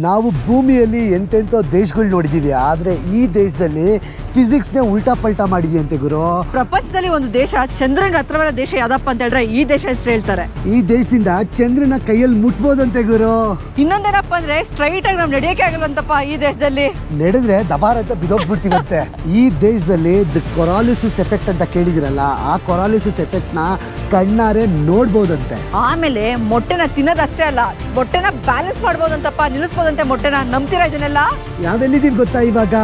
ನಾವು ಭೂಮಿಯಲ್ಲಿ ಎಂತೆಂಥ ದೇಶಗಳು ನೋಡಿದ್ದೀವಿ, ಆದರೆ ಈ ದೇಶದಲ್ಲಿ ಫಿಸಿಕ್ಸ್ನೇ ಉಲ್ಟಾ ಪಲ್ಟಾ ಮಾಡಿದೀವಿ ಅಂತೆ ಗುರು. ಪ್ರಪಂಚದಲ್ಲಿ ಒಂದು ದೇಶ ಚಂದ್ರನಿಗೆ ಹತ್ರವರ ದೇಶ ಯಾವ್ದಪ್ಪ ಅಂತ ಹೇಳಿದ್ರೆ ಈ ದೇಶ ಹೆಸರು ಹೇಳ್ತಾರೆ. ಈ ದೇಶದಿಂದ ಚಂದ್ರನ ಕೈಯಲ್ಲಿ ಮುಟ್ಬೋದಂತೆ ಗುರು. ಇನ್ನೊಂದೇನಪ್ಪ ಅಂದ್ರೆ ಸ್ಟ್ರೈಟ್ ಆಗಿ ನಾವು ನಡೆಯೋಕೆ ಆಗಲ್ವಂತಪ್ಪ ಈ ದೇಶದಲ್ಲಿ. ನಡೆದ್ರೆ ದಬಾರ್ ಅಂತ ಬಿದೋಗ್ಬಿಡ್ತೀವಂತೆ. ಈ ದೇಶದಲ್ಲಿ ದ ಕೊರಾಲಿಸಿಸ್ ಎಫೆಕ್ಟ್ ಅಂತ ಕೇಳಿದಿರಲ್ಲ, ಆ ಕೊರಾಲಿಸಿಸ್ ಎಫೆಕ್ಟ್ ನ ಕಣ್ಣಾರೆ ನೋಡ್ಬೋದಂತೆ. ಆಮೇಲೆ ಮೊಟ್ಟೆನ ತಿನ್ನೋದಷ್ಟೇ ಅಲ್ಲ, ಮೊಟ್ಟೆನ ಬ್ಯಾಲೆನ್ಸ್ ಮಾಡ್ಬೋದಂತಪ್ಪ, ನಿಲ್ಲಿಸ್ಬೋದಂತೆ ಮೊಟ್ಟೆನ. ನಂಬ್ತೀರಾ ಇದನ್ನೆಲ್ಲ? ಯಾವೆಲ್ಲಿದ್ದೀವಿ ಗೊತ್ತಾ ಇವಾಗ?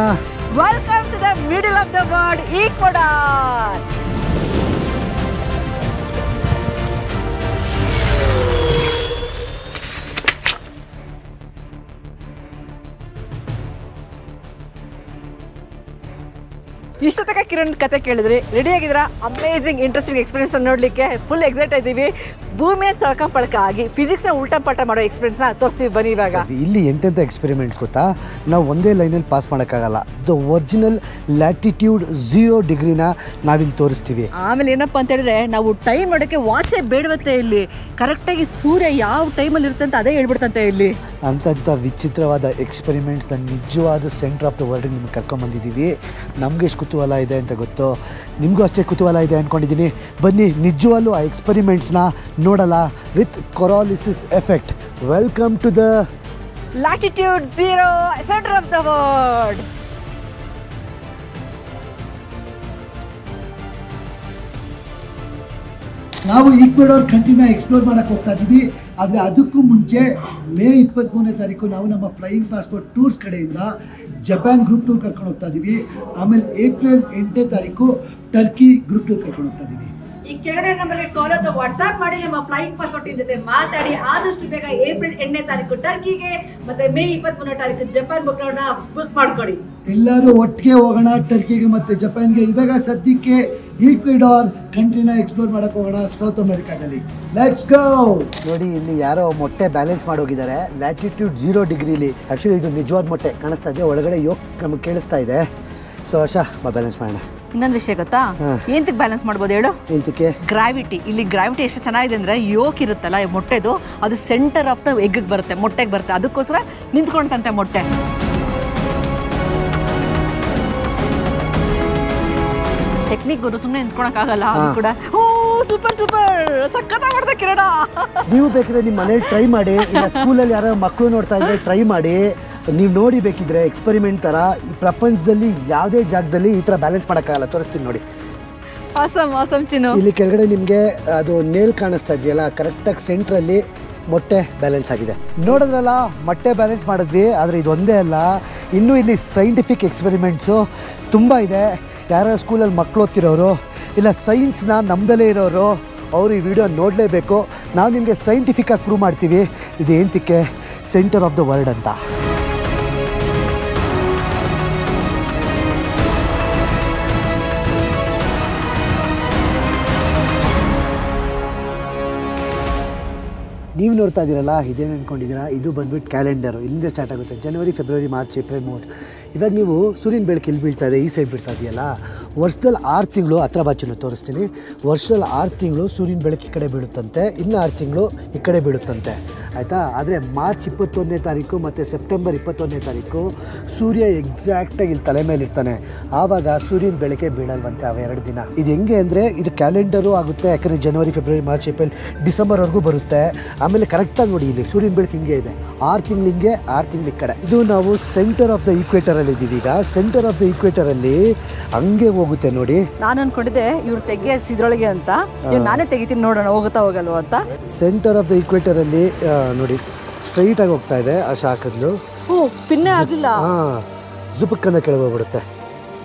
Welcome to the middle of the world, Ecuador. ಇಷ್ಟು ತನಕ ಕಿರಣ್ ಕತೆ ಕೇಳಿದ್ರಿ, ರೆಡಿ ಆಗಿದ್ದೀರಾ? ಅಮೇಝಿಂಗ್ ಇಂಟ್ರೆಸ್ಟಿಂಗ್ ಎಕ್ಸ್ಪೀರಿಯನ್ಸ್ ನೋಡಲಿಕ್ಕೆ ಫುಲ್ ಎಕ್ಸೈಟ್ ಇದ್ದೀವಿ. ಭೂಮಿಯ ತಳ್ಕಂಪಳ್ಕ ಆಗಿ ಫಿಸಿಕ್ಸ್ನ ಉಲ್ಟಾ ಪಲ್ಟಾ ಮಾಡೋ ಎಕ್ಸ್ಪೀರಿಯನ್ಸ್ನ ತೋರಿಸ್ತೀವಿ ಬನ್ನಿ ಇವಾಗ. ಇಲ್ಲಿ ಎಂತೆಂಥ ಎಕ್ಸ್ಪೆರಿಮೆಂಟ್ಸ್ ಗೊತ್ತಾ, ನಾವು ಒಂದೇ ಲೈನಲ್ಲಿ ಪಾಸ್ ಮಾಡೋಕ್ಕಾಗಲ್ಲ. ದ ಒರಿಜಿನಲ್ ಲ್ಯಾಟಿಟ್ಯೂಡ್ 0 ಡಿಗ್ರಿನ ನಾವಿಲ್ಲಿ ತೋರಿಸ್ತೀವಿ. ಆಮೇಲೆ ಏನಪ್ಪ ಅಂತ ಹೇಳಿದ್ರೆ, ನಾವು ಟೈಮ್ ನೋಡೋಕ್ಕೆ ವಾಚೇ ಬೇಡವತ್ತೆ ಇಲ್ಲಿ. ಕರೆಕ್ಟಾಗಿ ಸೂರ್ಯ ಯಾವ ಟೈಮಲ್ಲಿ ಇರುತ್ತೆ ಅಂತ ಅದೇ ಹೇಳ್ಬಿಡ್ತಂತೆ ಇಲ್ಲಿ. ಅಂಥ ವಿಚಿತ್ರವಾದ ಎಕ್ಸ್ಪೆರಿಮೆಂಟ್ಸ್ನ ನಿಜವಾದ ಸೆಂಟರ್ ಆಫ್ ದ ವರ್ಲ್ಡ್ ನಿಮ್ಗೆ ಕರ್ಕೊಂಡ್ಬಂದಿದ್ದೀವಿ. ನಮಗೆ ಎಷ್ಟು ಕುತೂಹಲ ಇದೆ ಅಂತ ಗೊತ್ತು, ನಿಮಗೂ ಅಷ್ಟೇ ಕುತೂಹಲ ಇದೆ ಅಂದ್ಕೊಂಡಿದ್ದೀನಿ. ಬನ್ನಿ ನಿಜವಾಗ್ಲೂ ಆ ಎಕ್ಸ್ಪೆರಿಮೆಂಟ್ಸ್ನ ನೋಡಲ್ಲ with Coriolis effect. Welcome to the latitude 0 centre of the world. ನಾವು ಈಕ್ವೆಡಾರ್ ಕಂಟ್ರಿನ ಎಕ್ಸ್ಪ್ಲೋರ್ ಮಾಡಕ್ಕೆ ಹೋಗ್ತಾ ಇದ್ದೀವಿ. ಆದರೆ ಅದಕ್ಕೂ ಮುಂಚೆ ಮೇ 23ನೇ ತಾರೀಕು ನಾವು ನಮ್ಮ ಫ್ಲೈಯಿಂಗ್ ಪಾಸ್ಪೋರ್ಟ್ ಟೂರ್ಸ್ ಕಡೆಯಿಂದ ಜಪಾನ್ ಗ್ರೂಪ್ ಟೂರ್ ಕರ್ಕೊಂಡು ಹೋಗ್ತಾ ಇದ್ದೀವಿ. ಆಮೇಲೆ ಏಪ್ರಿಲ್ 8ನೇ ತಾರೀಕು ಟರ್ಕಿ ಗ್ರೂಪ್ ಟೂರ್ ಕರ್ಕೊಂಡು ಹೋಗ್ತಾ ಇದ್ದೀವಿ. ಈ ಕೆಳಗಡೆ ನಂಬರ್ಗೆ ಕಾಲ್ ಅಥವಾ ವಾಟ್ಸ್ಆ್ಯಪ್ ಮಾಡಿ ನಮ್ಮ ಫ್ಲೈಯಿಂಗ್ ಪಾಸ್ಪೋರ್ಟ್ ಜೊತೆ ಮಾತಾಡಿ ಆದಷ್ಟು ಬೇಗ ಏಪ್ರಿಲ್ 8ನೇ ತಾರೀಕು ಟರ್ಕಿಗೆ ಮತ್ತೆ ಮೇ 23ನೇ ತಾರೀಕು ಜಪಾನ್ ಬುಕ್ ಮಾಡ್ಕೊಳ್ಳಿ. ಎಲ್ಲರೂ ಒಟ್ಟಿಗೆ ಹೋಗೋಣ ಟರ್ಕಿಗೆ ಮತ್ತು ಜಪಾನ್ಗೆ. ಇವಾಗ ಸದ್ಯಕ್ಕೆ ಈಕ್ವೆಡಾರ್ ಕಂಟ್ರಿನ ಎಕ್ಸ್ಪ್ಲೋರ್ ಮಾಡಕ್ಕೆ ಹೋಗೋಣ ಸೌತ್ ಅಮೆರಿಕಾದಲ್ಲಿ. Let's go. ನೋಡಿ ಇಲ್ಲಿ ಯಾರೋ ಮೊಟ್ಟೆ ಬ್ಯಾಲೆನ್ಸ್ ಮಾಡೋಗಿದ್ದಾರೆ ಲ್ಯಾಟಿಟ್ಯೂಡ್ 0 ಡಿಗ್ರಿಲಿ. ಆ್ಯಕ್ಚುಲಿ ಇದು ನಿಜವಾದ ಮೊಟ್ಟೆ ಕಾಣಿಸ್ತಾ ಇದೆ, ಒಳಗಡೆ ಯೋಕ್ ನಮಗೆ ಕೇಳಿಸ್ತಾ ಇದೆ. ಸೊ ಆಶಾ ಬ್ಯಾಲೆನ್ಸ್ ಮಾಡೋಣ. ಇನ್ನೊಂದು ವಿಷಯ ಗೊತ್ತಾ, ಎಂತಕ್ಕೆ ಬ್ಯಾಲೆನ್ಸ್ ಮಾಡ್ಬೋದು ಹೇಳು? ಎಂತಕ್ಕೆ? ಗ್ರಾವಿಟಿ. ಇಲ್ಲಿ ಗ್ರಾವಿಟಿ ಎಷ್ಟು ಚೆನ್ನಾಗಿದೆ ಅಂದ್ರೆ, ಯೋಕ್ ಇರುತ್ತಲ್ಲ ಮೊಟ್ಟೆದು, ಅದು ಸೆಂಟರ್ ಆಫ್ ದ ಎಗ್ ಬರುತ್ತೆ, ಮೊಟ್ಟೆಗೆ ಬರುತ್ತೆ. ಅದಕ್ಕೋಸ್ಕರ ನಿಂತ್ಕೊಂಡಂತೆ ಮೊಟ್ಟೆ. ಟೆಕ್ನಿಕ್ ಗುರು, ಸುಮ್ಮನೆ ನಿಂತ್ಕೊಳಕ್ಕಾಗಲ್ಲ. ಅದು ಕೂಡ ಸೂಪರ್ ಸೂಪರ್ ಸಖತ್ತಾಗಿ ಮಾಡ್ದೆ ಕಿರಣ. ನೀವು ಬೇಕಿದ್ರೆ ನಿಮ್ಮ ಮನೇಲಿ ಟ್ರೈ ಮಾಡಿ, ಸ್ಕೂಲಲ್ಲಿ ಯಾರೋ ಮಕ್ಕಳು ನೋಡ್ತಾ ಇದ್ರೆ ಟ್ರೈ ಮಾಡಿ. ನೀವು ನೋಡಿ ಬೇಕಿದ್ರೆ ಎಕ್ಸ್ಪೆರಿಮೆಂಟ್ ಥರ ಈ ಪ್ರಪಂಚದಲ್ಲಿ ಯಾವುದೇ ಜಾಗದಲ್ಲಿ ಈ ಥರ ಬ್ಯಾಲೆನ್ಸ್ ಮಾಡೋಕ್ಕಾಗಲ್ಲ. ತೋರಿಸ್ತೀನಿ ನೋಡಿ. ಆಸಮ್ ಆಸಮ್ ಚಿನ್ನು. ಇಲ್ಲಿ ಕೆಳಗಡೆ ನಿಮಗೆ ಅದು ನೇಲ್ ಕಾಣಿಸ್ತಾ ಇದೆಯಲ್ಲ, ಕರೆಕ್ಟಾಗಿ ಸೆಂಟ್ರಲ್ಲಿ ಮೊಟ್ಟೆ ಬ್ಯಾಲೆನ್ಸ್ ಆಗಿದೆ. ನೋಡಿದ್ರಲ್ಲ, ಮೊಟ್ಟೆ ಬ್ಯಾಲೆನ್ಸ್ ಮಾಡಿದ್ವಿ. ಆದರೆ ಇದು ಒಂದೇ ಅಲ್ಲ, ಇನ್ನೂ ಇಲ್ಲಿ ಸೈಂಟಿಫಿಕ್ ಎಕ್ಸ್ಪೆರಿಮೆಂಟ್ಸು ತುಂಬ ಇದೆ. ಯಾರೋ ಸ್ಕೂಲಲ್ಲಿ ಮಕ್ಕಳು ಓದ್ತಿರೋರು ಇಲ್ಲ ಸೈನ್ಸ್ನ ನಮ್ಮದಲ್ಲೇ ಇರೋರು ಅವರು ಈ ವಿಡಿಯೋ ನೋಡಲೇಬೇಕು. ನಾವು ನಿಮಗೆ ಸೈಂಟಿಫಿಕ್ಕಾಗಿ ಪ್ರೂವ್ ಮಾಡ್ತೀವಿ ಇದು ಏನಕ್ಕೆ ಸೆಂಟರ್ ಆಫ್ ದ ವರ್ಲ್ಡ್ ಅಂತ. ನೀವು ನೋಡ್ತಾ ಇದ್ದೀರಲ್ಲ, ಇದೇನು ಅಂದ್ಕೊಂಡಿದ್ದೀರಾ? ಇದು ಬಂದ್ಬಿಟ್ಟು ಕ್ಯಾಲೆಂಡರು. ಇಲ್ಲಿಂದ ಸ್ಟಾರ್ಟ್ ಆಗುತ್ತೆ. ಜನವರಿ, ಫೆಬ್ರವರಿ, ಮಾರ್ಚ್, ಏಪ್ರಿಲ್, ಮಾರ್ಚ್. ಇವಾಗ ನೀವು ಸೂರ್ಯನ ಬೆಳಕು ಎಲ್ಲಿ ಬೀಳ್ತಾ ಇದೆ, ಈ ಸೈಡ್ ಬೀಳ್ತಾ ಇದೆಯಲ್ಲ. ವರ್ಷದಲ್ಲಿ 6 ತಿಂಗಳು ಹತ್ರ ಬಾಚನ್ನು ತೋರಿಸ್ತೀನಿ. ವರ್ಷದಲ್ಲಿ 6 ತಿಂಗಳು ಸೂರ್ಯನ ಬೆಳಕು ಈ ಕಡೆ ಬೀಳುತ್ತಂತೆ, ಇನ್ನು 6 ತಿಂಗಳು ಈ ಕಡೆ ಬೀಳುತ್ತಂತೆ, ಆಯಿತಾ? ಆದರೆ ಮಾರ್ಚ್ 21ನೇ ತಾರೀಕು ಮತ್ತು ಸೆಪ್ಟೆಂಬರ್ 21ನೇ ತಾರೀಕು ಸೂರ್ಯ ಎಕ್ಸಾಕ್ಟಾಗಿ ಇಲ್ಲಿ ತಲೆ ಮೇಲೆ ಇರ್ತಾನೆ. ಆವಾಗ ಸೂರ್ಯನ ಬೆಳಕೆ ಬೀಳಲ್ವಂತೆ ಅವ 2 ದಿನ. ಇದು ಹೆಂಗೆ ಅಂದರೆ, ಇದು ಕ್ಯಾಲೆಂಡರು ಆಗುತ್ತೆ. ಯಾಕಂದರೆ ಜನವರಿ, ಫೆಬ್ರವರಿ, ಮಾರ್ಚ್, ಏಪ್ರಿಲ್, ಡಿಸೆಂಬರ್ವರೆಗೂ ಬರುತ್ತೆ. ಆಮೇಲೆ ಕರೆಕ್ಟಾಗಿ ನೋಡಿ, ಇಲ್ಲಿ ಸೂರ್ಯನ ಬೆಳಕು ಹಿಂಗೆ ಇದೆ. 6 ತಿಂಗಳು ಹಿಂಗೆ, 6 ತಿಂಗಳು ಈ ಕಡೆ. ಇದು ನಾವು ಸೆಂಟರ್ ಆಫ್ ದ ಈಕ್ವೇಟರಲ್ಲಿ ಇದ್ದೀವಿ. ಈಗ ಸೆಂಟರ್ ಆಫ್ ದ ಈಕ್ವೇಟರಲ್ಲಿ ಹಂಗೆ ಹೋಗುತ್ತೆ ನೋಡಿ. ನಾನು ಅನ್ಕೊಂಡಿದ್ದೆ ಇವ್ರು ತೆಗೆಸಿದ್ರೊಳಗೆ ಅಂತ, ನಾನೇ ತೆಗಿತೀನಿ ನೋಡೋಣ ಹೋಗುತ್ತಾ ಹೋಗಲ್ವ ಅಂತ. ಸೆಂಟರ್ ಆಫ್ ದ ಈಕ್ವೇಟರಲ್ಲಿ ನೋಡಿ ಸ್ಟ್ರೈಟ್ ಆಗಿ ಹೋಗ್ತಾ ಇದೆ. ಆ ಶಾಖದ್ಲು ಸ್ಪಿನ್ನೇ ಆಗಲಿಲ್ಲ. ಜುಪಕ್ ಅಂತ ಕೆಳಗೆ ಹೋಗ್ಬಿಡುತ್ತೆ,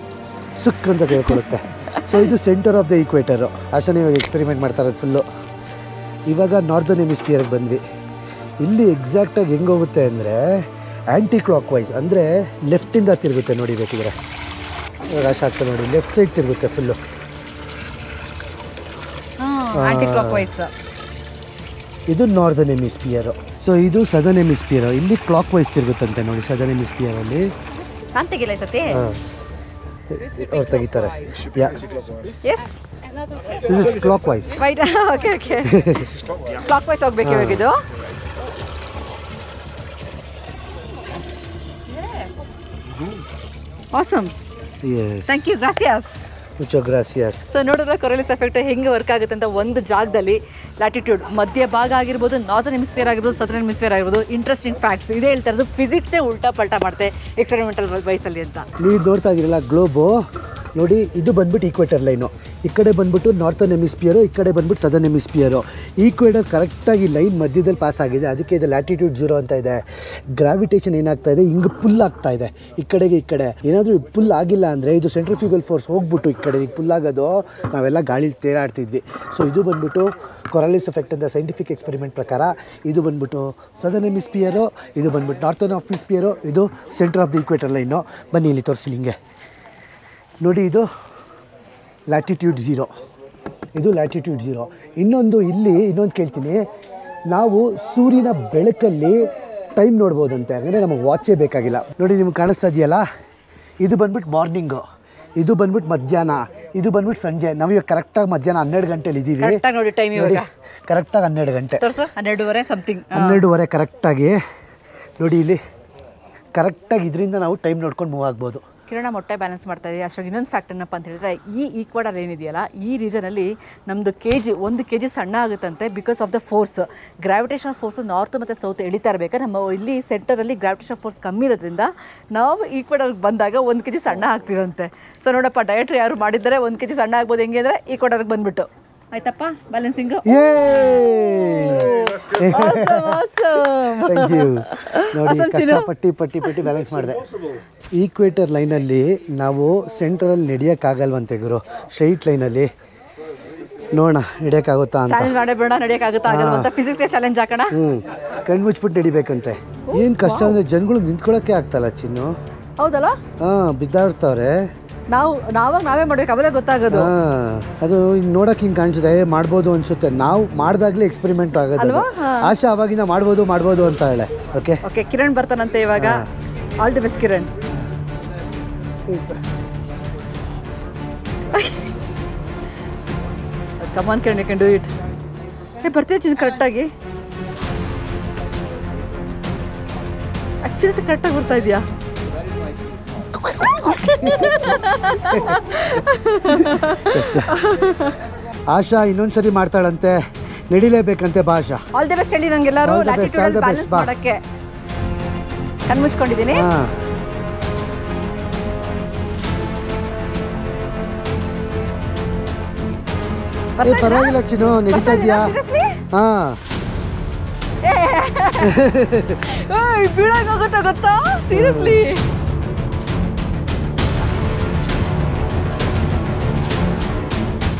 ಸುಕ್ ಅಂತ ಕೇಳ್ಕೊಳುತ್ತೆ. ಸೊ ಇದು ಸೆಂಟರ್ ಆಫ್ ದ ಈಕ್ವೇಟರು. ಅಷ್ಟೇ ಇವಾಗ ಎಕ್ಸ್ಪೆರಿಮೆಂಟ್ ಮಾಡ್ತಾ ಇರೋದು ಫುಲ್ಲು. ಇವಾಗ ನಾರ್ದರ್ನ್ ಹೆಮಿಸ್ಫಿಯರ್ಗೆ ಬಂದ್ವಿ. ಇಲ್ಲಿ ಎಕ್ಸಾಕ್ಟಾಗಿ ಹೆಂಗೆ ಹೋಗುತ್ತೆ ಅಂದರೆ ಆ್ಯಂಟಿ ಕ್ಲಾಕ್ ವೈಸ್, ಅಂದರೆ ಲೆಫ್ಟಿಂದ ತಿರುಗುತ್ತೆ ನೋಡಿ. ಬೇಕಿದ್ರೆ ಇವಾಗ ಆಶಾ ಆಗ್ತದೆ ನೋಡಿ, ಲೆಫ್ಟ್ ಸೈಡ್ ತಿರುಗುತ್ತೆ ಫುಲ್ಲು. ಇದು ನಾರ್ದರ್ನ್ ಹೆಮಿಸ್ಫಿಯರು. ಸೊ ಇದು ಸದರ್ನ್ ಹೆಮಿಸ್ಫಿಯರು. ಇಲ್ಲಿ ಕ್ಲಾಕ್ ವೈಸ್ ತಿರುಗುತ್ತಂತೆ ನೋಡಿ. ಸದರ್ನ್ ಹೆಮಿಸ್ಫಿಯರಲ್ಲಿ ಅವ್ರು ತೆಗಿತಾರೆ. This is clockwise. Right. Okay, okay. Clockwise ಹೋಗಬೇಕು ಇವಾಗ ಇದು. ಆಸಮ್. ಎಸ್, ಥ್ಯಾಂಕ್ ಯು, ಗ್ರಾಸಿಯಾಸ್. ಮುಚೋ ಗ್ರಾಸಿಯಾಸ್. ಸೊ ನೋಡಿದ್ರೆ ಕೊರಲಿಸ್ ಎಫೆಕ್ಟ್ ಹೆಂಗೆ ವರ್ಕ್ ಆಗುತ್ತೆ ಅಂತ ಒಂದು ಜಾಗದಲ್ಲಿ ಲ್ಯಾಟಿಟ್ಯೂಡ್ ಮಧ್ಯ ಭಾಗ ಆಗಿರ್ಬೋದು, ನಾರ್ದರ್ನ್ ಹೆಮಿಸ್ಫಿಯರ್ ಆಗಿರ್ಬೋದು, ಸದರ್ನ್ ಹೆಮಿಸ್ಫಿಯರ್ ಆಗಿರ್ಬೋದು. ಇಂಟ್ರೆಸ್ಟಿಂಗ್ ಫ್ಯಾಕ್ಟ್ಸ್ ಇದೇ ಹೇಳ್ತಾ ಇರೋದು, ಫಿಸಿಕ್ಸ್ನೇ ಉಲ್ಟಾ ಪಲ್ಟಾ ಮಾಡ್ತೆ ಎಕ್ಸ್ಪೆರಿಮೆಂಟಲ್ ವಯಸ್ಸಲ್ಲಿ ಅಂತ. ನೀವು ನೋಡ್ತಾ ಇದ್ದೀರಲ್ಲ ಗ್ಲೋಬು ನೋಡಿ, ಇದು ಬಂದ್ಬಿಟ್ಟು ಈಕ್ವೇಟರ್ ಲೈನು. ಈ ಕಡೆ ಬಂದ್ಬಿಟ್ಟು ನಾರ್ತರ್ನ್ ಹೆಮಿಸ್ಫಿಯರು, ಈ ಕಡೆ ಬಂದ್ಬಿಟ್ಟು ಸದರ್ನ್ ಹೆಮಿಸ್ಫಿಯರು. ಈಕ್ವೇಟರ್ ಕರೆಕ್ಟಾಗಿ ಲೈನ್ ಮಧ್ಯದಲ್ಲಿ ಪಾಸ್ ಆಗಿದೆ, ಅದಕ್ಕೆ ಇದು ಲ್ಯಾಟಿಟ್ಯೂಡ್ 0 ಅಂತ ಇದೆ. ಗ್ರಾವಿಟೇಷನ್ ಏನಾಗ್ತಾ ಇದೆ, ಹಿಂಗೆ ಪುಲ್ ಆಗ್ತಾ ಇದೆ ಈ ಕಡೆಗೆ. ಈ ಕಡೆ ಏನಾದರೂ ಪುಲ್ ಆಗಿಲ್ಲ ಅಂದರೆ ಇದು ಸೆಂಟ್ರಿಫ್ಯೂಗಲ್ ಫೋರ್ಸ್ ಹೋಗ್ಬಿಟ್ಟು ಈ ಕಡೆ ಈಗ ಪುಲ್ ಆಗೋದು, ನಾವೆಲ್ಲ ಗಾಳೀಲಿ ತೇರಾಡ್ತಿದ್ವಿ. ಸೊ ಇದು ಬಂದ್ಬಿಟ್ಟು ಕೊರಲಿಸ್ ಎಫೆಕ್ಟ್ ಅಂತ ಸೈಂಟಿಫಿಕ್ ಎಕ್ಸ್ಪೆರಿಮೆಂಟ್ ಪ್ರಕಾರ. ಇದು ಬಂದ್ಬಿಟ್ಟು ಸದರ್ನ್ ಹೆಮಿಸ್ಫಿಯರು, ಇದು ಬಂದ್ಬಿಟ್ಟು ನಾರ್ತರ್ನ್ ಹೆಮಿಸ್ಫಿಯರು, ಇದು centre of the equator line. ಬನ್ನಿ ಇಲ್ಲಿ ತೋರಿಸಿ ಹಿಂಗೆ ನೋಡಿ, ಇದು ಲ್ಯಾಟಿಟ್ಯೂಡ್ 0, ಇದು ಲ್ಯಾಟಿಟ್ಯೂಡ್ 0. ಇನ್ನೊಂದು ಇಲ್ಲಿ ಇನ್ನೊಂದು ಕೇಳ್ತೀನಿ, ನಾವು ಸೂರ್ಯನ ಬೆಳಕಲ್ಲಿ ಟೈಮ್ ನೋಡ್ಬೋದಂತೆ, ಅಂದರೆ ನಮಗೆ ವಾಚೇ ಬೇಕಾಗಿಲ್ಲ. ನೋಡಿ ನಿಮ್ಗೆ ಕಾಣಿಸ್ತಾ ಇದೆಯಲ್ಲ, ಇದು ಬಂದ್ಬಿಟ್ಟು ಮಾರ್ನಿಂಗು, ಇದು ಬಂದ್ಬಿಟ್ಟು ಮಧ್ಯಾಹ್ನ, ಇದು ಬಂದ್ಬಿಟ್ಟು ಸಂಜೆ. ನಾವು ಇವಾಗ ಕರೆಕ್ಟಾಗಿ ಮಧ್ಯಾಹ್ನ 12 ಗಂಟೆಲಿ ಇದ್ದೀವಿ. ನೋಡಿ ಟೈಮ್ ಇವಾಗ ಕರೆಕ್ಟಾಗಿ 12 ಗಂಟೆ, 12:30 ಸಮಥಿಂಗ್, 12:30 ಕರೆಕ್ಟಾಗಿ. ನೋಡಿ ಇಲ್ಲಿ ಕರೆಕ್ಟಾಗಿ ಇದರಿಂದ ನಾವು ಟೈಮ್ ನೋಡ್ಕೊಂಡು ಮೂವ್ ಆಗ್ಬೋದು. ಕಿರಣ ಮೊಟ್ಟೆ ಬ್ಯಾಲೆನ್ಸ್ ಮಾಡ್ತಾ ಇದೆ. ಅಷ್ಟಾಗಿ ಇನ್ನೊಂದು ಫ್ಯಾಕ್ಟ್ ಏನಪ್ಪ ಅಂತ ಹೇಳಿದ್ರೆ, ಈ ಈಕ್ವಾಡರ್ ಏನಿದೆಯಲ್ಲ, ಈ ರೀಜನಲ್ಲಿ ನಮ್ಮದು ಒಂದು ಕೆ ಜಿ ಸಣ್ಣ ಆಗುತ್ತಂತೆ because of the force. Gravitation force north ಮತ್ತು ಸೌತ್ ಎಳಿತಾ ಇರಬೇಕಾದ್ರೆ ನಮ್ಮ ಇಲ್ಲಿ ಸೆಂಟರಲ್ಲಿ ಗ್ರಾವಿಟೇಷನ್ ಫೋರ್ಸ್ ಕಮ್ಮಿ ಇರೋದ್ರಿಂದ ನಾವು ಈಕ್ವಾಡರ್ಗೆ ಬಂದಾಗ 1 kg ಸಣ್ಣ ಆಗ್ತಿರಂತೆ. ಸೊ ನೋಡಪ್ಪ, ಡಯಟ್ರಿ ಯಾರು ಮಾಡಿದ್ದಾರೆ 1 kg ಸಣ್ಣ ಆಗ್ಬೋದು ಹೆಂಗೆ ಅಂದರೆ ಈಕ್ವಾಡರ್ಗೆ ಬಂದುಬಿಟ್ಟು. ಆಯ್ತಪ್ಪ ಬ್ಯಾಲೆನ್ಸಿಂಗು. ನೋಡಿ ಕಷ್ಟಪಟ್ಟು ಪಟ್ಟಿ ಬ್ಯಾಲೆನ್ಸ್ ಮಾಡಿದೆ. ಈಕ್ವೇಟರ್ ಲೈನಲ್ಲಿ ನಾವು ಸೆಂಟ್ರಲ್ಲಿ ನಡೆಯೋಕ್ಕಾಗಲ್ವಂತೆ ಗುರು. ಸ್ಟ್ರೈಟ್ ಲೈನಲ್ಲಿ ನೋಡೋಣ ನಡೆಯೋಕ್ಕಾಗುತ್ತಾ ಅಂತ. ನಡೆಯೋಕ್ಕಾಗುತ್ತಾ ಅಂತ ಫಿಸಿಕ್ಸ್ ಚಾಲೆಂಜ್ ಹಾಕೋಣ. ಕಣ್ಣು ಮುಚ್ಬಿಟ್ಟು ನಡಿಬೇಕಂತೆ. ಏನು ಕಷ್ಟ ಅಂದರೆ ಜನಗಳು ನಿಂತ್ಕೊಳ್ಳೋಕ್ಕೆ ಆಗ್ತಲ್ಲ ಚಿನ್ನು. ಹೌದಲ್ಲ? ಹಾಂ, ಬಿದ್ದಾಡ್ತವ್ರೆ. ನಾವೇ ಮಾಡ್ಬೇಕು, ಅವರೇ ಗೊತ್ತಾಗೋದು. ಅದು ನೋಡಕ್ಕೆ ಹಿಂಗೆ ಕಾಣಿಸುತ್ತೆ, ಮಾಡ್ಬೋದು ಅನ್ಸುತ್ತೆ. ನಾವು ಮಾಡಿದಾಗಲೇ ಎಕ್ಸ್ಪೆರಿಮೆಂಟ್ ಆಗೋದು. ಆಶಾ ಅವಾಗಿಂದ ಮಾಡ್ಬೋದು ಅಂತ ಹೇಳೆ. ಓಕೆ, ಕಿರಣ್ ಬರ್ತಾನಂತೆ ಇವಾಗ. All the best Kiran. Come on Kiran, you can do it. ಬರ್ತೀಯ ಚಿನ್ನ ಕರೆಕ್ಟಾಗಿ? ಆ್ಯಕ್ಚುಲಿ ಕರೆಕ್ಟಾಗಿ ಬರ್ತಾ ಇದೆಯಾ? ಆಶಾ ಇನ್ನೊಂದ್ಸರಿ ಮಾಡ್ತಾಳಂತೆ, ನಡಿಲೇಬೇಕಂತೆ. ಭಾಷಾ ಆಲ್ ದಿ ಬೆಸ್ಟ್ ಹೇಳಿ ನಂಗೆಲ್ಲರೂ. ಲ್ಯಾಟಿಟ್ಯೂಡ್ ಬ್ಯಾಲೆನ್ಸ್ ಮಾಡೋಕ್ಕೆ ಕಣ್ಣು ಮುಚ್ಕೊಂಡಿದ್ದೀನಿ. ಪರವಾಗಿಲ್ಲ ಚಿನ್ನು, ನಡೀತಾ ಇದೆಯಾ? ಹಾಂ, ಬೀಳಾಗೋಗುತ್ತಾ ಗೊತ್ತಾ? ಸೀರಿಯಸ್ಲಿ.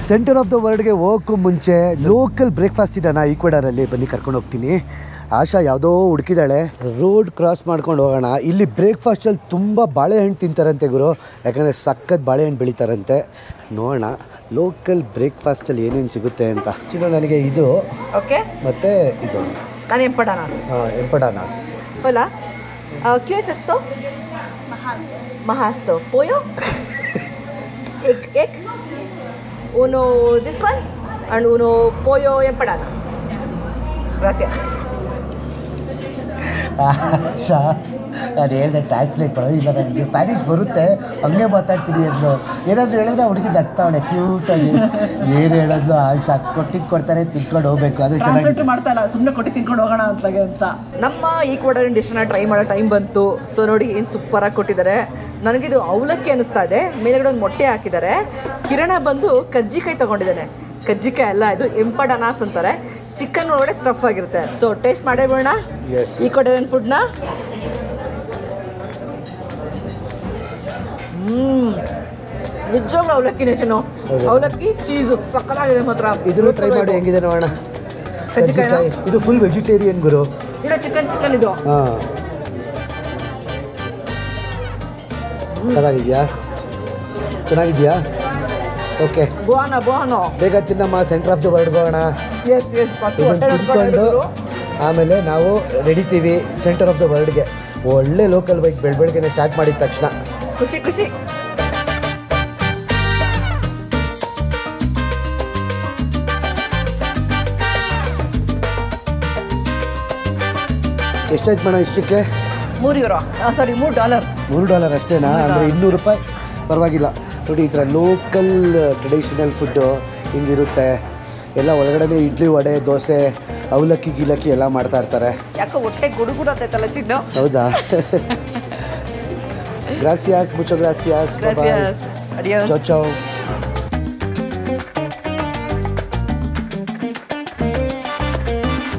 ಸೆಂಟರ್ ಆಫ್ ದ ವರ್ಲ್ಡ್ಗೆ ಹೋಗೋಕ್ಕೂ ಮುಂಚೆ ಲೋಕಲ್ ಬ್ರೇಕ್ಫಾಸ್ಟ್ ಇದೆನಾ ಈಕ್ವೆಡರಲ್ಲಿ, ಬನ್ನಿ ಕರ್ಕೊಂಡು ಹೋಗ್ತೀನಿ. ಆಶಾ ಯಾವುದೋ ಹುಡುಕಿದಾಳೆ. ರೋಡ್ ಕ್ರಾಸ್ ಮಾಡ್ಕೊಂಡು ಹೋಗೋಣ. ಇಲ್ಲಿ ಬ್ರೇಕ್ಫಾಸ್ಟಲ್ಲಿ ತುಂಬ ಬಾಳೆಹಣ್ಣು ತಿಂತಾರಂತೆ ಗುರು, ಯಾಕಂದರೆ ಸಖತ್ ಬಾಳೆಹಣ್ಣು ಬೆಳೀತಾರಂತೆ. ನೋಡೋಣ ಲೋಕಲ್ ಬ್ರೇಕ್ಫಾಸ್ಟಲ್ಲಿ ಏನೇನು ಸಿಗುತ್ತೆ ಅಂತ. ಚಿನ್ನ ನನಗೆ ಇದು ಓಕೆ, ಮತ್ತು ಇದು ನಾನು ಎಂಪಡಾನಾಸ್. ಎಂಪಡಾನಾಸ್. Hola. ¿Qué es esto? Majasto. ¿Pollo? Egg. Uno this one and uno pollo empanada. Gracias. ಆಶಾ, ನಾನು ಹೇಳಿದೆ ಟ್ರಾನ್ಸ್ಲೇಟ್ ಮಾಡೋ, ಇಲ್ಲ ನನಗೆ ಸ್ಪ್ಯಾನಿಷ್ ಬರುತ್ತೆ ಹಂಗೆ ಮಾತಾಡ್ತೀನಿ ಅಂದು. ಏನಾದರೂ ಹೇಳಿದ್ರೆ ಹುಡುಗಿ ನಗ್ತಾವಳೆ ಕ್ಯೂಟಾಗಿ. ಏನು ಹೇಳೋದು, ಆಶಾ ಕೊಟ್ಟಿದ್ದು ಕೊಡ್ತಾರೆ, ತಿನ್ಕೊಂಡು ಹೋಗ್ಬೇಕು. ಅದು ಚೆನ್ನಾಗಿ ಮಾಡ್ತಾಯಿಲ್ಲ, ಸುಮ್ಮನೆ ಕೊಟ್ಟು ತಿನ್ಕೊಂಡು ಹೋಗೋಣ ಅಂತ. ನಮ್ಮ ಈಕ್ವಾಡರಿಯನ್ ಡಿಶ್ನ ಟ್ರೈ ಮಾಡೋ ಟೈಮ್ ಬಂತು. ಸೊ ನೋಡಿ ಏನು ಸೂಪರಾಗಿ ಕೊಟ್ಟಿದ್ದಾರೆ. ನನಗಿದು ಅವಲಕ್ಕಿ ಅನ್ನಿಸ್ತಾ ಇದೆ. ಮೇಲ್ಗಡೆ ಒಂದು ಮೊಟ್ಟೆ ಹಾಕಿದ್ದಾರೆ. ಕಿರಣ ಬಂದು ಕಜ್ಜಿಕಾಯಿ ತೊಗೊಂಡಿದ್ದಾನೆ. ಕಜ್ಜಿಕಾಯಿ ಅಲ್ಲ, ಇದು ಎಂಪಡಾನಾಸ್ ಅಂತಾರೆ. ಚಿಕನ್ ಒಳಗಡೆ ಸ್ಟಫ್ ಆಗಿರುತ್ತೆ. ಸೊ ಟೇಸ್ಟ್ ಮಾಡೇ ಬಿಡೋಣ ಈಕ್ವಾಡರಿಯನ್ ಫುಡ್ನ. ನಿಜವಾಗ್ಲೂ ಅವಲಕ್ಕಿನೇ ಚೆನ್ನು. ಅವಲಕ್ಕಿ ಚೀಸು ಸಕ್ಕತ್ತಾಗಿದೆ ಮಾತ್ರ. ಇದನ್ನು ಟ್ರೈ ಮಾಡಿ ಹೆಂಗಿದೆ ನೋಡೋಣ. ಕಜ್ಜಿಕಾಯಿ ಇದು ಫುಲ್ ವೆಜಿಟೇರಿಯನ್ ಗುರು. ಇಲ್ಲ ಚಿಕನ್ ಇದು. ಹಾಂ, ಚೆನ್ನಾಗಿದೆಯಾ? ಓಕೆ, ಬೋಹನೋ ಬೇಗ ತಿನ್ನಮ್ಮ. ಸೆಂಟರ್ ಆಫ್ ದ ವರ್ಲ್ಡ್ ಹೋಗೋಣ. ತಿನ್ಕೊಂಡು ಆಮೇಲೆ ನಾವು ನಡಿತೀವಿ ಸೆಂಟರ್ ಆಫ್ ದ ವರ್ಲ್ಡ್ಗೆ. ಒಳ್ಳೆ ಲೋಕಲ್ ಬೈಕ್ ಬೆಳಗ್ಗೆ ಸ್ಟಾರ್ಟ್ ಮಾಡಿದ ತಕ್ಷಣ ಖುಷಿ. ಎಷ್ಟಾಯ್ತು ಮೇಡಮ್ ಇಷ್ಟಕ್ಕೆ? $3. $3 ಅಷ್ಟೇನಾ? ಅಂದರೆ $200 ಪರವಾಗಿಲ್ಲ. ನೋಡಿ ಈ ಥರ ಲೋಕಲ್ ಟ್ರೆಡಿಷನಲ್ ಫುಡ್ಡು ಹಿಂಗಿರುತ್ತೆ. ಎಲ್ಲ ಒಳಗಡೆ ಇಡ್ಲಿ ವಡೆ ದೋಸೆ ಅವಲಕ್ಕಿ ಗಿಲಕ್ಕಿ ಎಲ್ಲ ಮಾಡ್ತಾ ಇರ್ತಾರೆ. ಯಾಕೋ ಹೊಟ್ಟೆ ಗುಡುಗುಡತ್ತೈತಲ್ಲ ಚಿನ್ನು. ಹೌದಾ? ಗ್ರಾಸಿಯಾಸ್, ಮುಚೋ ಗ್ರಾಸಿಯಾಸ್, ಚೌ ಚೌ.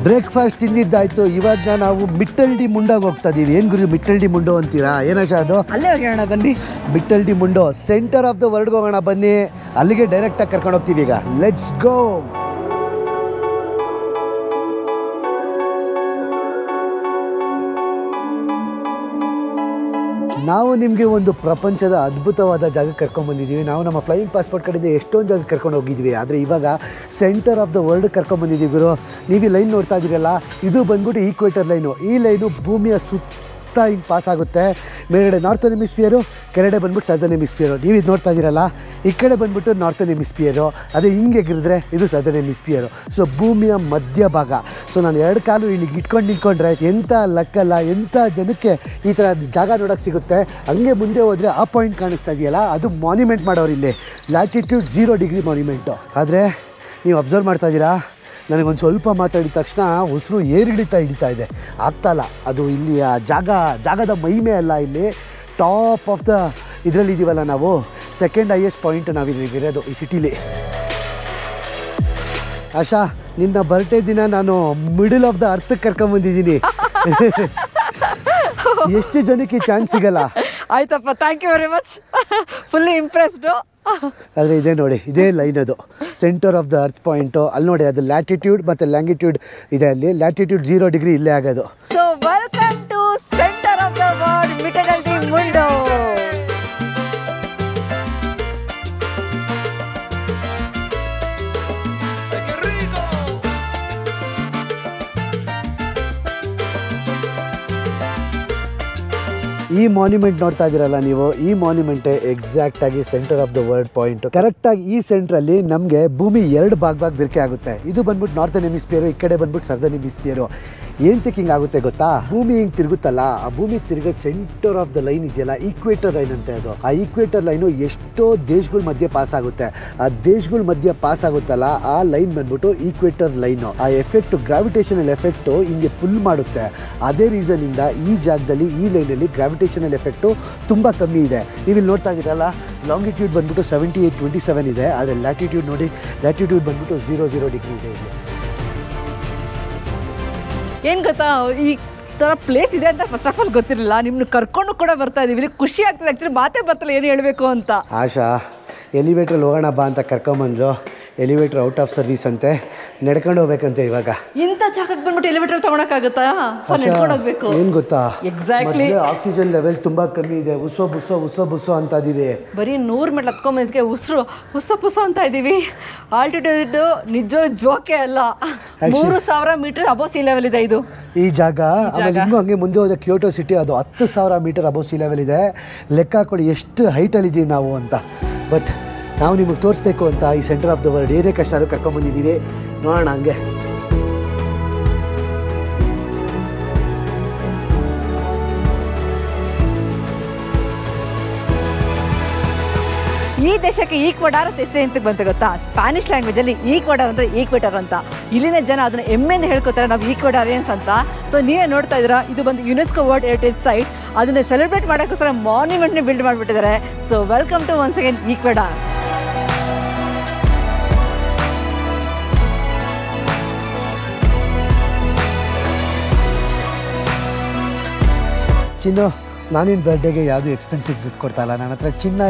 ಬ್ರೇಕ್ಫಾಸ್ಟ್ ತಿಂದಿದ್ದಾಯ್ತು. ಇವಾಗ ನಾವು ಮಿಟ್ಟಲ್ ಡಿ ಮುಂಡೋಗೆ ಹೋಗ್ತಾ ಇದೀವಿ. ಏನು ಗುರು ಮಿಟ್ಟಲ್ ಡಿ ಮುಂಡೋ ಅಂತೀರಾ? ಏನಶ ಅದು? ಅಲ್ಲೇ ಹೋಗೋಣ ಬನ್ನಿ. ಮಿಟ್ಟಲ್ ಡಿ ಮುಂಡೋ ಸೆಂಟರ್ ಆಫ್ ದ ವರ್ಲ್ಡ್ಗೆ ಹೋಗೋಣ ಬನ್ನಿ. ಅಲ್ಲಿಗೆ ಡೈರೆಕ್ಟಾಗಿ ಕರ್ಕೊಂಡು ಹೋಗ್ತೀವಿ ಈಗ. Let's go. ನಾವು ನಿಮಗೆ ಒಂದು ಪ್ರಪಂಚದ ಅದ್ಭುತವಾದ ಜಾಗಕ್ಕೆ ಕರ್ಕೊಂಡ್ಬಂದಿದ್ದೀವಿ. ನಾವು ನಮ್ಮ ಫ್ಲೈಯಿಂಗ್ ಪಾಸ್ಪೋರ್ಟ್ ಕಡೆಯಿಂದ ಎಷ್ಟೊಂದು ಜಾಗಕ್ಕೆ ಕರ್ಕೊಂಡು ಹೋಗಿದ್ವಿ. ಆದರೆ ಇವಾಗ ಸೆಂಟರ್ ಆಫ್ ದ ವರ್ಲ್ಡ್ ಕರ್ಕೊಂಡ್ಬಂದಿದ್ದೀವಿ ಗುರು. ನೀವು ಈ ಲೈನ್ ನೋಡ್ತಾ ಇದ್ದೀರಲ್ಲ, ಇದು ಬಂದ್ಬಿಟ್ಟು ಈಕ್ವೇಟರ್ ಲೈನು. ಈ ಲೈನು ಭೂಮಿಯ ಸುತ್ತ ಹಿಂಗೆ ಪಾಸ್ ಆಗುತ್ತೆ. ಮೇಲ್ಗಡೆ ನಾರ್ತನ್ ಹೆಮಿಸ್ಫಿಯರು, ಕೆಳಗಡೆ ಬಂದ್ಬಿಟ್ಟು ಸದರ್ನ್ ಹೆಮಿಸ್ಫಿಯರು. ನೀವು ಇದು ನೋಡ್ತಾ ಇದ್ದೀರಲ್ಲ, ಈ ಕಡೆ ಬಂದ್ಬಿಟ್ಟು ನಾರ್ತನ್ ಹೆಮಿಸ್ಫಿಯರು, ಅದೇ ಹಿಂಗೆ ಎಗಿರಿದ್ರೆ ಇದು ಸದರ್ನ್ ಹೆಮಿಸ್ಫಿಯರು. ಸೊ ಭೂಮಿಯ ಮಧ್ಯಭಾಗ. ಸೊ ನಾನು 2 ಕಾಲು ಇಲ್ಲಿಗೆ ಇಟ್ಕೊಂಡು ನಿಂತ್ಕೊಂಡ್ರೆ ಎಂಥ ಲಕ್ಕಲ್ಲ, ಎಂಥ ಜನಕ್ಕೆ ಈ ಥರ ಜಾಗ ನೋಡೋಕ್ಕೆ ಸಿಗುತ್ತೆ. ಹಂಗೆ ಮುಂದೆ ಹೋದರೆ ಆ ಪಾಯಿಂಟ್ ಕಾಣಿಸ್ತಾ ಇದೆಯಲ್ಲ, ಅದು ಮಾನ್ಯುಮೆಂಟ್ ಮಾಡೋರು ಇಲ್ಲಿ, ಲ್ಯಾಟಿಟ್ಯೂಡ್ 0 ಡಿಗ್ರಿ ಮಾನ್ಯುಮೆಂಟು. ಆದರೆ ನೀವು ಅಬ್ಸರ್ವ್ ಮಾಡ್ತಾ ಇದ್ದೀರಾ, ನನಗೊಂದು ಸ್ವಲ್ಪ ಮಾತಾಡಿದ ತಕ್ಷಣ ಉಸಿರು ಹಿಡಿತಾ ಇದೆ. ಆಗ್ತಾಯಿಲ್ಲ. ಅದು ಇಲ್ಲಿ ಆ ಜಾಗದ ಮಹಿಮೆ ಅಲ್ಲ, ಇಲ್ಲಿ ಟಾಪ್ ಆಫ್ ದ ಇದರಲ್ಲಿ ಇದ್ದೀವಲ್ಲ ನಾವು, ಸೆಕೆಂಡ್ ಹೈಯೆಸ್ಟ್ ಪಾಯಿಂಟ್ ನಾವಿರೋದು ಈ ಸಿಟಿಲಿ. ಆಶಾ, ನಿನ್ನ ಬರ್ಡೇ ದಿನ ನಾನು ಮಿಡಲ್ ಆಫ್ ದ ಅರ್ಥಕ್ಕೆ ಕರ್ಕೊಂಬಂದಿದ್ದೀನಿ. ಎಷ್ಟು ಜನಕ್ಕೆ ಚಾನ್ಸ್ ಸಿಗಲ್ಲ. ಆಯ್ತಪ್ಪ, thank you very much. Fully impressed. ಆದರೆ ಇದೇ ನೋಡಿ, ಇದೇ ಲೈನ್ ಅದು centre of the earth point. ಅಲ್ಲಿ ನೋಡಿ, ಅದು ಲ್ಯಾಟಿಟ್ಯೂಡ್ ಮತ್ತು ಲ್ಯಾಂಗಿಟ್ಯೂಡ್ ಇದೆ. ಅಲ್ಲಿ ಲ್ಯಾಟಿಟ್ಯೂಡ್ 0 ಡಿಗ್ರಿ ಇಲ್ಲೇ ಆಗೋದು. So welcome to centre of the world, Mitad del Mundo. ಈ ಮಾನ್ಯುಮೆಂಟ್ ನೋಡ್ತಾ ಇದ್ದೀರಲ್ಲ ನೀವು, ಈ ಮಾನ್ಯುಮೆಂಟೇ ಎಕ್ಸಾಕ್ಟಾಗಿ centre of the world point. ಕರೆಕ್ಟಾಗಿ ಈ ಸೆಂಟ್ರಲ್ಲಿ ನಮಗೆ ಭೂಮಿ 2 ಭಾಗ ಬಿರ್ಕೆ ಆಗುತ್ತೆ. ಇದು ಬಂದ್ಬಿಟ್ಟು ನಾರ್ತನ್ ಹೆಮಿಸ್ಫಿಯರು, ಈ ಕಡೆ ಬಂದ್ಬಿಟ್ಟು ಸದರ್ನ್ ಹೆಮಿಸ್ಫಿಯರು. ಏನು ಹಿಂಗೆ ಆಗುತ್ತೆ ಗೊತ್ತಾ? ಭೂಮಿ ಹಿಂಗೆ ತಿರುಗುತ್ತಲ್ಲ, ಆ ಭೂಮಿ ತಿರುಗೋ ಸೆಂಟರ್ ಆಫ್ ದ ಲೈನ್ ಇದೆಯಲ್ಲ, ಈಕ್ವೇಟರ್ ಲೈನ್ ಅಂತ ಅದು. ಆ ಈಕ್ವೇಟರ್ ಲೈನು ಎಷ್ಟೋ ದೇಶಗಳ ಮಧ್ಯೆ ಪಾಸ್ ಆಗುತ್ತೆ. ಆ ದೇಶಗಳ ಮಧ್ಯೆ ಪಾಸ್ ಆಗುತ್ತಲ್ಲ, ಆ ಲೈನ್ ಬಂದ್ಬಿಟ್ಟು ಈಕ್ವೇಟರ್ ಲೈನು. ಆ ಎಫೆಕ್ಟು, ಗ್ರಾವಿಟೇಷನಲ್ ಎಫೆಕ್ಟು ಹಿಂಗೆ ಪುಲ್ ಮಾಡುತ್ತೆ. ಅದೇ ರೀಸನ್ನಿಂದ ಈ ಜಾಗದಲ್ಲಿ, ಈ ಲೈನಲ್ಲಿ ಗ್ರಾವಿಟೇಷನಲ್ ಎಫೆಕ್ಟು ತುಂಬ ಕಮ್ಮಿ ಇದೆ. ನೀವಿಲ್ಲಿ ನೋಡ್ತಾ ಇದ್ದೀರಲ್ಲ, ಲಾಂಗಿಟ್ಯೂಡ್ ಬಂದ್ಬಿಟ್ಟು 7827 ಇದೆ. ಆದರೆ ಲ್ಯಾಟಿಟ್ಯೂಡ್ ನೋಡಿ, ಲ್ಯಾಟಿಟ್ಯೂಡ್ ಬಂದ್ಬಿಟ್ಟು 00 ಡಿಗ್ರಿ ಇದೆ ಇಲ್ಲಿ. ಏನು ಗೊತ್ತಾ, ಈ ಥರ ಪ್ಲೇಸ್ ಇದೆ ಅಂತ ಫಸ್ಟ್ ಆಫ್ ಆಲ್ ಗೊತ್ತಿರಲಿಲ್ಲ. ನಿಮ್ಮನ್ನು ಕರ್ಕೊಂಡು ಕೂಡ ಬರ್ತಾ ಇದ್ದೀವಿ. ಖುಷಿ ಆಗ್ತದೆ. ಆ್ಯಕ್ಚುಲಿ ಮಾತೇ ಬರ್ತಲ್ಲ ಏನು ಹೇಳಬೇಕು ಅಂತ. ಆಶಾ ಎಲಿವೇಟ್ರಲ್ಲಿ ಹೋಗೋಣ ಬಾ ಅಂತ ಕರ್ಕೊಂಬಂದ್ರು. ಎಲಿವೇಟ್ರ್ ಔಟ್ ಆಫ್ ಸರ್ವಿಸ್ ಅಂತೆ, ನಡ್ಕೊಂಡು ಹೋಗ್ಬೇಕಂತೆ. ಇವಾಗ ಇಂಥ ಜಾಗಕ್ಕೆ ಬಂದ್ಬಿಟ್ಟು ಎಲಿವೇಟರ್ ತಗೊಳಕ್ಕಾಗತ್ತಾ? ನಡ್ಕೊಂಡು ಹೋಗ್ಬೇಕು. ಏನು ಗೊತ್ತಾ, ಎಕ್ಸಾಕ್ಟ್ಲಿ ಆಕ್ಸಿಜನ್ ಲೆವೆಲ್ ತುಂಬ ಕಮ್ಮಿ ಇದೆ. ಉಸೋ ಅಂತ ಇದೀವಿ. ಬರೀ 100 ಮೆಟ್ಲು ಹತ್ಕೊಂಬಂದಕ್ಕೆ ಉಸಿರು ಹುಸ ಅಂತ ಇದ್ದೀವಿ. ಆಲ್ಟಿಟ್ಯೂಡ್ ನಿಜ ಜೋಕೆ ಅಲ್ಲ, 3000 ಮೀಟರ್ ಅಬೋ ಸಿ ಲೆವೆಲ್ ಇದೆ ಇದು ಈ ಜಾಗ. ಆಮೇಲೆ ಇನ್ನೂ ಹಂಗೆ ಮುಂದೆ ಹೋದ ಕ್ಯೋಟೋ ಸಿಟಿ, ಅದು 10,000 ಮೀಟರ್ ಅಬೋ ಸಿ ಲೆವೆಲ್ ಇದೆ. ಲೆಕ್ಕ ಹಾಕೊಳ್ಳಿ ಎಷ್ಟು ಹೈಟಲ್ಲಿ ಇದ್ದೀವಿ ನಾವು ಅಂತ. ಬಟ್ ನಾವು ನಿಮಗೆ ತೋರಿಸ್ಬೇಕು ಅಂತ ಈ ಸೆಂಟರ್ ಆಫ್ ದ ವರ್ಲ್ಡ್ ಏನೇ ಕಷ್ಟ ಆದರೂ ಕರ್ಕೊಂಡ್ಬಂದಿದ್ದೀವಿ. ನೋಡೋಣ ಹಂಗೆ. ಈ ದೇಶಕ್ಕೆ ಈಕ್ವಡಾರ್ ಅಂತ ಹೆಸರು ಎಂತಕ್ಕೆ ಬಂತ ಗೊತ್ತಾ? ಸ್ಪ್ಯಾನಿಷ್ ಲ್ಯಾಂಗ್ವೇಜಲ್ಲಿ ಈಕ್ವಡಾರ್ ಅಂದರೆ ಈಕ್ವೇಟರ್ ಅಂತ. ಇಲ್ಲಿನ ಜನ ಅದನ್ನು ಹೆಮ್ಮೆಯಿಂದ ಹೇಳ್ಕೊತಾರೆ, ನಾವು ಈಕ್ವಡಾರಿಯನ್ಸ್ ಅಂತ. ಸೊ ನೀವೇ ನೋಡ್ತಾ ಇದ್ದೀರಾ, ಇದು ಬಂದು ಯುನೆಸ್ಕೋ ವರ್ಲ್ಡ್ ಹೆರಿಟೇಜ್ ಸೈಟ್. ಅದನ್ನು ಸೆಲೆಬ್ರೇಟ್ ಮಾಡೋಕ್ಕೋಸ್ಕರ ಮಾನ್ಯುಮೆಂಟ್ನ ಬಿಲ್ಡ್ ಮಾಡಿಬಿಟ್ಟಿದ್ದಾರೆ. So welcome to once again Ecuador. Chinnu, ನಾನಿನ ಬರ್ಡೇಗೆ ಯಾವುದು ಎಕ್ಸ್ಪೆನ್ಸಿವ್ ಗಿಫ್ಟ್ ಕೊಡ್ತಾಯಿಲ್ಲ. ನನ್ನ ಹತ್ರ ಚಿನ್ನ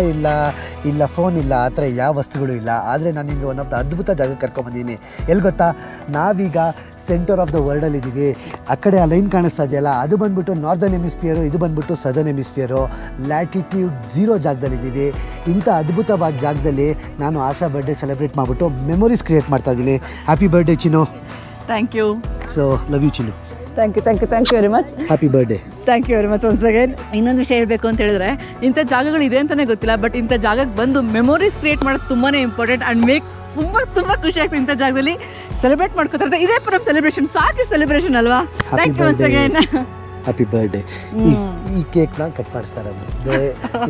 ಇಲ್ಲ ಫೋನ್ ಇಲ್ಲ, ಆ ಥರ ಯಾವ ವಸ್ತುಗಳು ಇಲ್ಲ. ಆದರೆ ನಾನು ನಿಮಗೆ ಒನ್ ಆಫ್ ದ ಅದ್ಭುತ ಜಾಗಕ್ಕೆ ಕರ್ಕೊಂಬಂದಿದ್ದೀನಿ. ಎಲ್ಲಿ ಗೊತ್ತಾ? ನಾವೀಗ ಸೆಂಟರ್ ಆಫ್ ದ ವರ್ಲ್ಡಲ್ಲಿದ್ದೀವಿ. ಆ ಕಡೆ ಆ ಲೈನ್ ಕಾಣಿಸ್ತಾ ಇದೆಯಲ್ಲ, ಅದು ಬಂದ್ಬಿಟ್ಟು ನಾರ್ದರ್ನ್ ಹೆಮಿಸ್ಫಿಯರು, ಇದು ಬಂದ್ಬಿಟ್ಟು ಸದರ್ನ್ ಹೆಮಿಸ್ಫಿಯರು. ಲ್ಯಾಟಿಟ್ಯೂಡ್ 0 ಜಾಗದಲ್ಲಿದ್ದೀವಿ. ಇಂಥ ಅದ್ಭುತವಾದ ಜಾಗದಲ್ಲಿ ನಾನು ಆಶಾ ಬರ್ಡೇ ಸೆಲೆಬ್ರೇಟ್ ಮಾಡಿಬಿಟ್ಟು ಮೆಮೊರೀಸ್ ಕ್ರಿಯೇಟ್ ಮಾಡ್ತಾ ಇದ್ದೀನಿ. Happy birthday Chinnu. Thank you. So love you Chinnu. Thank you very much. Happy birthday. Thank you very much once again. ಇನ್ನೊಂದು ವಿಷಯ ಹೇಳಬೇಕು ಅಂತ ಹೇಳಿದ್ರೆ, ಇಂಥ ಜಾಗಗಳು ಇದೆ ಅಂತಲೇ ಗೊತ್ತಿಲ್ಲ, ಬಟ್ ಇಂಥ ಜಾಗಕ್ಕೆ ಬಂದು ಮೆಮೊರೀಸ್ ಕ್ರಿಯೇಟ್ ಮಾಡೋದು ತುಂಬಾ ಇಂಪಾರ್ಟೆಂಟ್. ಆ್ಯಂಡ್ ತುಂಬ ಖುಷಿ ಆಗ್ತದೆ ಇಂಥ ಜಾಗದಲ್ಲಿ ಸೆಲೆಬ್ರೇಟ್ ಮಾಡ್ಕೊತಾರೆ. ಇದೇ ಪರ ಸೆಲೆಬ್ರೇಷನ್, ಸಾಕು ಸೆಲೆಬ್ರೇಷನ್ ಅಲ್ವಾ? Thank you once again. Happy birthday. ಈ ಕೇಕ್ನ ಕಟ್ ಮಾಡಿಸ್ತಾ ಇರೋದು. They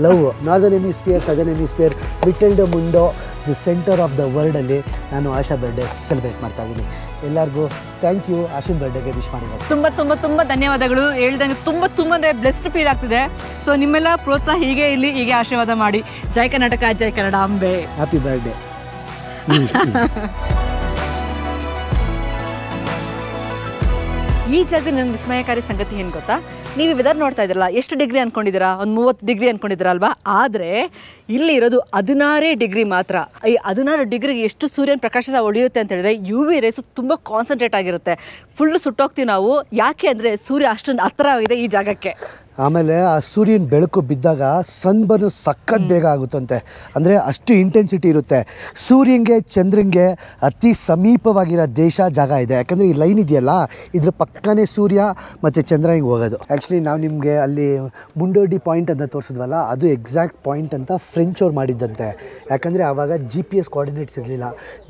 love northern hemisphere, southern hemisphere, Mitad del Mundo, the centre of the ವರ್ಲ್ಡಲ್ಲಿ ನಾನು ಆಶಾ ಬರ್ಡೇ ಸೆಲೆಬ್ರೇಟ್ ಮಾಡ್ತಾ ಇದ್ದೀನಿ. ಎಲ್ಲರಿಗೂ ಥ್ಯಾಂಕ್ ಯು. ಆಶಿನ್ ಬರ್ಡೇಗೆ ವಿಶ್ ಮಾಡಿರೋದು ತುಂಬ ಧನ್ಯವಾದಗಳು. ಹೇಳ್ದಂಗೆ ತುಂಬ ಬ್ಲೆಸ್ಡ್ ಫೀಲ್ ಆಗ್ತಿದೆ. ಸೊ ನಿಮ್ಮೆಲ್ಲ ಪ್ರೋತ್ಸಾಹ ಹೀಗೆ ಇರಲಿ, ಹೀಗೆ ಆಶೀರ್ವಾದ ಮಾಡಿ. ಜೈ ಕರ್ನಾಟಕ, ಜೈ ಕನ್ನಡ ಅಂಬೆ. Happy birthday. ಈ ಜಾಗದಲ್ಲಿ ನನ್ನ ವಿಸ್ಮಯಕಾರಿ ಸಂಗತಿ ಏನು ಗೊತ್ತಾ, ನೀವು ವೆದರ್ ನೋಡ್ತಾ ಇದ್ರಲ್ಲ, ಎಷ್ಟು ಡಿಗ್ರಿ ಅಂದ್ಕೊಂಡಿದ್ದೀರಾ? ಒಂದು 30 ಡಿಗ್ರಿ ಅಂದ್ಕೊಂಡಿದ್ದೀರಾ ಅಲ್ವಾ? ಆದರೆ ಇಲ್ಲಿ ಇರೋದು 16 ಡಿಗ್ರಿ ಮಾತ್ರ. ಈ 16 ಡಿಗ್ರಿಗೆ ಎಷ್ಟು ಸೂರ್ಯನ ಪ್ರಕಾಶ ಹೊಳೆಯುತ್ತೆ ಅಂತ ಹೇಳಿದ್ರೆ UV ರೇಸು ತುಂಬ ಕಾನ್ಸಂಟ್ರೇಟ್ ಆಗಿರುತ್ತೆ. ಫುಲ್ಲು ಸುಟ್ಟೋಗ್ತೀವಿ ನಾವು. ಯಾಕೆ ಅಂದರೆ ಸೂರ್ಯ ಅಷ್ಟೊಂದು ಹತ್ತಿರವಾಗಿದೆ ಈ ಜಾಗಕ್ಕೆ. ಆಮೇಲೆ ಆ ಸೂರ್ಯನ ಬೆಳಕು ಬಿದ್ದಾಗ ಸನ್ಬರ್ನ್ ಸಖತ್ ಬೇಗ ಆಗುತ್ತಂತೆ. ಅಂದರೆ ಅಷ್ಟು ಇಂಟೆನ್ಸಿಟಿ ಇರುತ್ತೆ. ಸೂರ್ಯನಿಗೆ ಚಂದ್ರನಿಗೆ ಅತಿ ಸಮೀಪವಾಗಿರೋ ಜಾಗ ಇದೆ. ಯಾಕಂದರೆ ಈ ಲೈನ್ ಇದೆಯಲ್ಲ, ಇದ್ರ ಪಕ್ಕನೇ ಸೂರ್ಯ ಮತ್ತು ಚಂದ್ರ ಹಿಂಗೆ ಹೋಗೋದು. ಆ್ಯಕ್ಚುಲಿ ನಾವು ನಿಮಗೆ ಅಲ್ಲಿ ಮುಂಡೋಡಿ ಪಾಯಿಂಟ್ ಅಂತ ತೋರಿಸಿದ್ವಲ್ಲ, ಅದು ಎಕ್ಸಾಕ್ಟ್ ಪಾಯಿಂಟ್ ಅಂತ ಫ್ರೆಂಚ್ ಅವ್ರು ಮಾಡಿದ್ದಂತೆ. ಯಾಕಂದರೆ ಆವಾಗ GPS ಕೋಆರ್ಡಿನೇಟ್ಸ್ ಇರಲಿಲ್ಲ.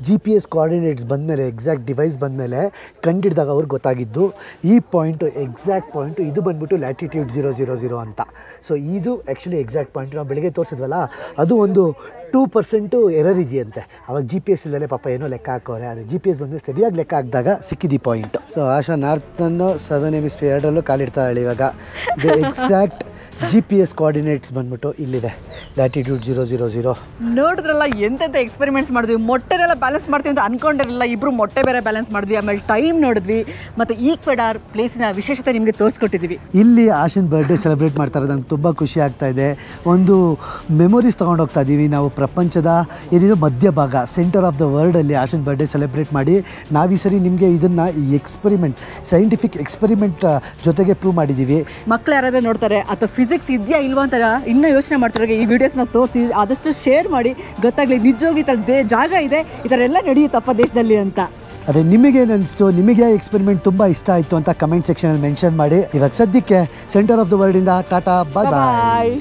GPS ಕೋಆರ್ಡಿನೇಟ್ಸ್ ಬಂದಮೇಲೆ, ಎಕ್ಸಾಕ್ಟ್ ಡಿವೈಸ್ ಬಂದಮೇಲೆ ಕಂಡಿಡಿದಾಗ ಅವ್ರಿಗೆ ಗೊತ್ತಾಗಿದ್ದು ಈ ಪಾಯಿಂಟು, ಎಕ್ಸಾಕ್ಟ್ ಪಾಯಿಂಟು ಇದು ಬಂದ್ಬಿಟ್ಟು ಲ್ಯಾಟಿಟ್ಯೂಡ್ 000 ಅಂತ. ಸೊ ಇದು ಆ್ಯಕ್ಚುಲಿ ಎಕ್ಸಾಕ್ಟ್ ಪಾಯಿಂಟ್. ನಾವು ಬೆಳಗ್ಗೆ ತೋರಿಸಿದ್ವಲ್ಲ, ಅದು ಒಂದು 2% ಎರರ್ ಇದೆಯಂತೆ. ಅವಾಗ GPS ಇಲ್ಲದೆ ಪಾಪ ಏನೋ ಲೆಕ್ಕ ಹಾಕೋರೆ. ಅದು GPS ಬಂದರೆ ಸರಿಯಾಗಿ ಲೆಕ್ಕ ಹಾಕಿದಾಗ ಸಿಕ್ಕಿದ್ದು ಪಾಯಿಂಟ್. ಸೊ ಆಶಾ ನಾರ್ತನ್ನು ಸದರ್ನ್ ಹೆಮಿಸ್ಫಿಯರ್ ಎರಡರಲ್ಲೂ ಕಾಲಿಡ್ತಾಳೆ ಇವಾಗ. ದ ಎಕ್ಸಾಕ್ಟ್ GPS ಕೋಆರ್ಡಿನೇಟ್ಸ್ ಬಂದ್ಬಿಟ್ಟು ಇಲ್ಲಿದೆ, ಲ್ಯಾಟಿಟ್ಯೂಡ್ 000. ನೋಡಿದ್ರಲ್ಲ ಎಂತೆಂಥ ಎಕ್ಸ್ಪೆರಿಮೆಂಟ್ಸ್ ಮಾಡಿದ್ವಿ. ಮೊಟ್ಟೆನೆಲ್ಲ ಬ್ಯಾಲೆನ್ಸ್ ಮಾಡ್ತೀವಿ ಅಂತ ಅಂದ್ಕೊಂಡಿರಲಿಲ್ಲ. ಇಬ್ಬರು ಮೊಟ್ಟೆ ಬೇರೆ ಬ್ಯಾಲೆನ್ಸ್ ಮಾಡಿದ್ವಿ. ಆಮೇಲೆ ಟೈಮ್ ನೋಡಿದ್ವಿ ಮತ್ತು ಈಕ್ವೆಡಾರ್ ಪ್ಲೇಸಿನ ವಿಶೇಷತೆ ನಿಮಗೆ ತೋರಿಸ್ಕೊಟ್ಟಿದ್ವಿ. ಇಲ್ಲಿ ಆಶಿನ್ ಬರ್ಡೇ ಸೆಲೆಬ್ರೇಟ್ ಮಾಡ್ತಾರೆ. ನಂಗೆ ತುಂಬ ಖುಷಿ ಆಗ್ತಾ ಇದೆ. ಒಂದು ಮೆಮೊರೀಸ್ ತೊಗೊಂಡೋಗ್ತಾ ಇದ್ದೀವಿ ನಾವು. ಪ್ರಪಂಚದ ಏನಿದೆ ಮಧ್ಯಭಾಗ, ಸೆಂಟರ್ ಆಫ್ ದ ವರ್ಲ್ಡಲ್ಲಿ ಆಶಿನ್ ಬರ್ಡೇ ಸೆಲೆಬ್ರೇಟ್ ಮಾಡಿ ನಾವು ಈ ಸರಿ ನಿಮಗೆ ಇದನ್ನು ಈ ಎಕ್ಸ್ಪೆರಿಮೆಂಟ್, ಸೈಂಟಿಫಿಕ್ ಎಕ್ಸ್ಪೆರಿಮೆಂಟ್ ಜೊತೆಗೆ ಪ್ರೂವ್ ಮಾಡಿದ್ದೀವಿ. ಮಕ್ಕಳು ಯಾರಾದರೂ ನೋಡ್ತಾರೆ ಅಥವಾ ಫಿಸಿಕ್ಸ್ ಇದೆಯಾ ಇಲ್ವಾ ಅಂತ ಇನ್ನೂ ಯೋಚನೆ ಮಾಡ್ತಾರೆ, ಈ ವಿಡಿಯೋಸ್ನ ತೋರಿಸಿ ಆದಷ್ಟು ಶೇರ್ ಮಾಡಿ, ಗೊತ್ತಾಗಲಿ ನಿಜವಾಗಿ ಈ ಥರ ಜಾಗ ಇದೆ, ಈ ಥರ ಎಲ್ಲ ನಡೆಯುತ್ತಪ್ಪ ದೇಶದಲ್ಲಿ ಅಂತ. ಅದೇ ನಿಮಗೇನು ಅನಿಸ್ತು, ನಿಮಗೆ ಎಕ್ಸ್ಪೆರಿಮೆಂಟ್ ತುಂಬ ಇಷ್ಟ ಆಯಿತು ಅಂತ ಕಮೆಂಟ್ ಸೆಕ್ಷನಲ್ಲಿ ಮೆನ್ಷನ್ ಮಾಡಿ. ಇವಾಗ ಸದ್ಯಕ್ಕೆ ಸೆಂಟರ್ ಆಫ್ ದ ವರ್ಲ್ಡಿಂದ ಟಾಟಾ, ಬಾಯ್ ಬಾಯ್.